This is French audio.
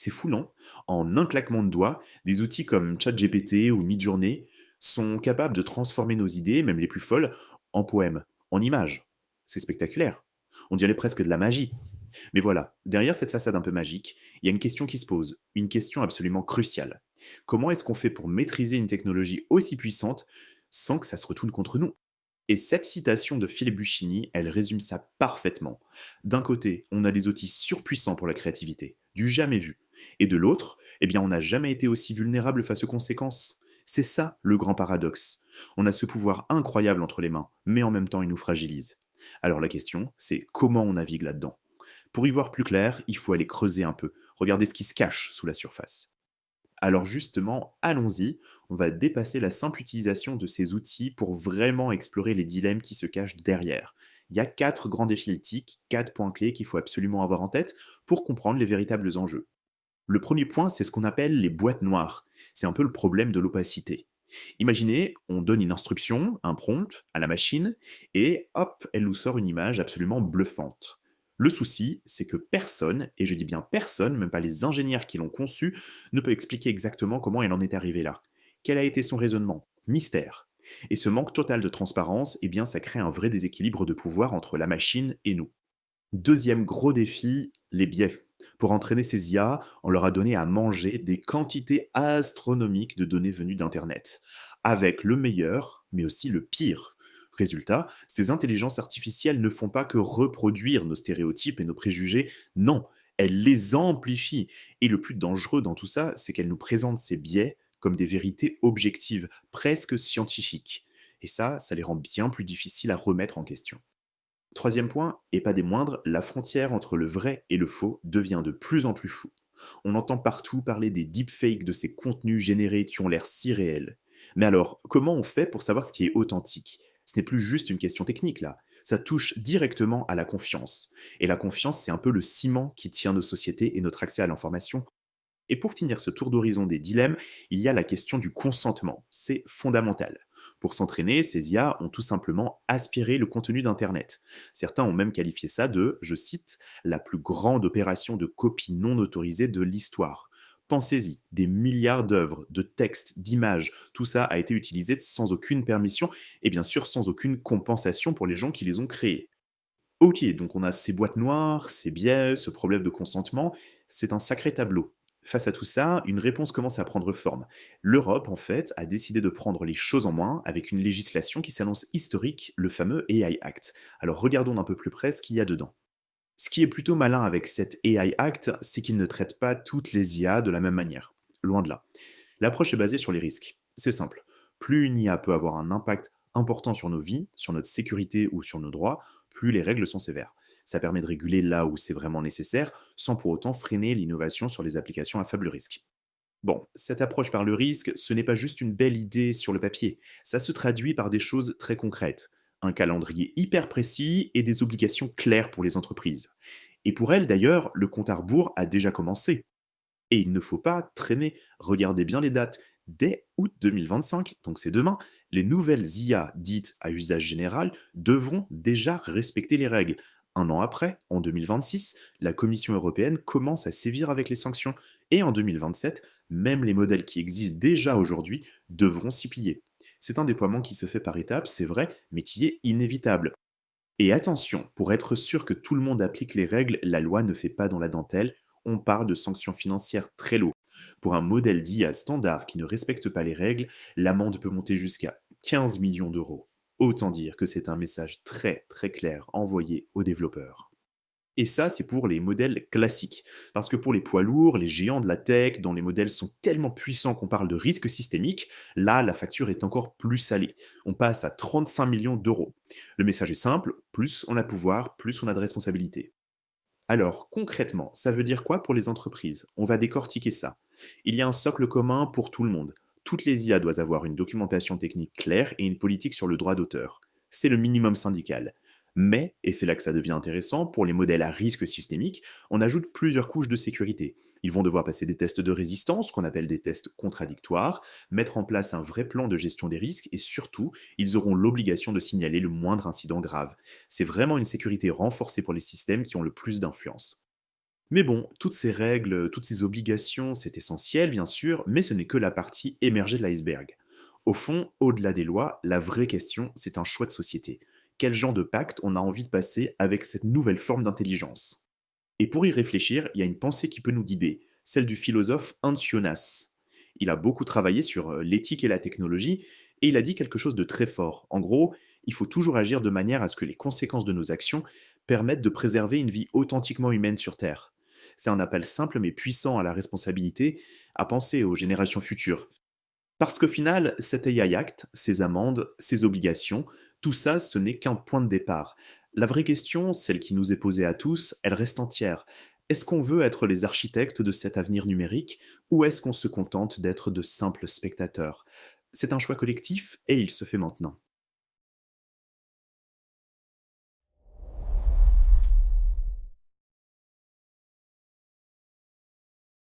C'est fou, non? En un claquement de doigts, des outils comme ChatGPT ou Midjourney sont capables de transformer nos idées, même les plus folles, en poèmes, en images. C'est spectaculaire. On dirait presque de la magie. Mais voilà, derrière cette façade un peu magique, il y a une question qui se pose, une question absolument cruciale. Comment est-ce qu'on fait pour maîtriser une technologie aussi puissante sans que ça se retourne contre nous? Et cette citation de Philippe Buccini, elle résume ça parfaitement. D'un côté, on a des outils surpuissants pour la créativité, du jamais vu. Et de l'autre, eh bien, on n'a jamais été aussi vulnérable face aux conséquences. C'est ça le grand paradoxe. On a ce pouvoir incroyable entre les mains, mais en même temps, il nous fragilise. Alors la question, c'est comment on navigue là-dedans? Pour y voir plus clair, il faut aller creuser un peu, regarder ce qui se cache sous la surface. Alors justement, allons-y, on va dépasser la simple utilisation de ces outils pour vraiment explorer les dilemmes qui se cachent derrière. Il y a 4 grands défis éthiques, 4 points clés qu'il faut absolument avoir en tête pour comprendre les véritables enjeux. Le premier point, c'est ce qu'on appelle les boîtes noires. C'est un peu le problème de l'opacité. Imaginez, on donne une instruction, un prompt à la machine, et hop, elle nous sort une image absolument bluffante. Le souci, c'est que personne, et je dis bien personne, même pas les ingénieurs qui l'ont conçu, ne peut expliquer exactement comment elle en est arrivée là. Quel a été son raisonnement? Mystère. Et ce manque total de transparence, eh bien, ça crée un vrai déséquilibre de pouvoir entre la machine et nous. Deuxième gros défi, les biais. Pour entraîner ces IA, on leur a donné à manger des quantités astronomiques de données venues d'Internet, avec le meilleur, mais aussi le pire. Résultat, ces intelligences artificielles ne font pas que reproduire nos stéréotypes et nos préjugés, non, elles les amplifient. Et le plus dangereux dans tout ça, c'est qu'elles nous présentent ces biais comme des vérités objectives, presque scientifiques. Et ça les rend bien plus difficiles à remettre en question. Troisième point, et pas des moindres, la frontière entre le vrai et le faux devient de plus en plus floue. On entend partout parler des deepfakes, de ces contenus générés qui ont l'air si réels. Mais alors, comment on fait pour savoir ce qui est authentique? Ce n'est plus juste une question technique là, ça touche directement à la confiance. Et la confiance, c'est un peu le ciment qui tient nos sociétés et notre accès à l'information. Et pour finir ce tour d'horizon des dilemmes, il y a la question du consentement. C'est fondamental. Pour s'entraîner, ces IA ont tout simplement aspiré le contenu d'Internet. Certains ont même qualifié ça de, je cite, la plus grande opération de copie non autorisée de l'histoire. Pensez-y, des milliards d'œuvres, de textes, d'images, tout ça a été utilisé sans aucune permission et bien sûr sans aucune compensation pour les gens qui les ont créés. Ok, donc on a ces boîtes noires, ces biais, ce problème de consentement, c'est un sacré tableau. Face à tout ça, une réponse commence à prendre forme. L'Europe, en fait, a décidé de prendre les choses en main avec une législation qui s'annonce historique, le fameux AI Act. Alors regardons d'un peu plus près ce qu'il y a dedans. Ce qui est plutôt malin avec cet AI Act, c'est qu'il ne traite pas toutes les IA de la même manière. Loin de là. L'approche est basée sur les risques. C'est simple. Plus une IA peut avoir un impact important sur nos vies, sur notre sécurité ou sur nos droits, plus les règles sont sévères. Ça permet de réguler là où c'est vraiment nécessaire, sans pour autant freiner l'innovation sur les applications à faible risque. Bon, cette approche par le risque, ce n'est pas juste une belle idée sur le papier, ça se traduit par des choses très concrètes. Un calendrier hyper précis et des obligations claires pour les entreprises. Et pour elles, d'ailleurs, le compte à rebours a déjà commencé. Et il ne faut pas traîner. Regardez bien les dates. Dès août 2025, donc c'est demain, les nouvelles IA dites à usage général devront déjà respecter les règles. Un an après, en 2026, la Commission européenne commence à sévir avec les sanctions. Et en 2027, même les modèles qui existent déjà aujourd'hui devront s'y plier. C'est un déploiement qui se fait par étapes, c'est vrai, mais qui est inévitable. Et attention, pour être sûr que tout le monde applique les règles, la loi ne fait pas dans la dentelle, on parle de sanctions financières très lourdes. Pour un modèle d'IA standard qui ne respecte pas les règles, l'amende peut monter jusqu'à 15 millions d'euros. Autant dire que c'est un message très très clair envoyé aux développeurs. Et ça, c'est pour les modèles classiques. Parce que pour les poids lourds, les géants de la tech, dont les modèles sont tellement puissants qu'on parle de risque systémique, là, la facture est encore plus salée. On passe à 35 millions d'euros. Le message est simple, plus on a pouvoir, plus on a de responsabilité. Alors, concrètement, ça veut dire quoi pour les entreprises? On va décortiquer ça. Il y a un socle commun pour tout le monde. Toutes les IA doivent avoir une documentation technique claire et une politique sur le droit d'auteur. C'est le minimum syndical. Mais, et c'est là que ça devient intéressant, pour les modèles à risque systémique, on ajoute plusieurs couches de sécurité. Ils vont devoir passer des tests de résistance, qu'on appelle des tests contradictoires, mettre en place un vrai plan de gestion des risques et surtout, ils auront l'obligation de signaler le moindre incident grave. C'est vraiment une sécurité renforcée pour les systèmes qui ont le plus d'influence. Mais bon, toutes ces règles, toutes ces obligations, c'est essentiel, bien sûr, mais ce n'est que la partie émergée de l'iceberg. Au fond, au-delà des lois, la vraie question, c'est un choix de société. Quel genre de pacte on a envie de passer avec cette nouvelle forme d'intelligence? Et pour y réfléchir, il y a une pensée qui peut nous guider, celle du philosophe Hans Jonas. Il a beaucoup travaillé sur l'éthique et la technologie, et il a dit quelque chose de très fort. En gros, il faut toujours agir de manière à ce que les conséquences de nos actions permettent de préserver une vie authentiquement humaine sur Terre. C'est un appel simple mais puissant à la responsabilité, à penser aux générations futures. Parce qu'au final, cet AI Act, ses amendes, ses obligations, tout ça, ce n'est qu'un point de départ. La vraie question, celle qui nous est posée à tous, elle reste entière. Est-ce qu'on veut être les architectes de cet avenir numérique ou est-ce qu'on se contente d'être de simples spectateurs? C'est un choix collectif et il se fait maintenant.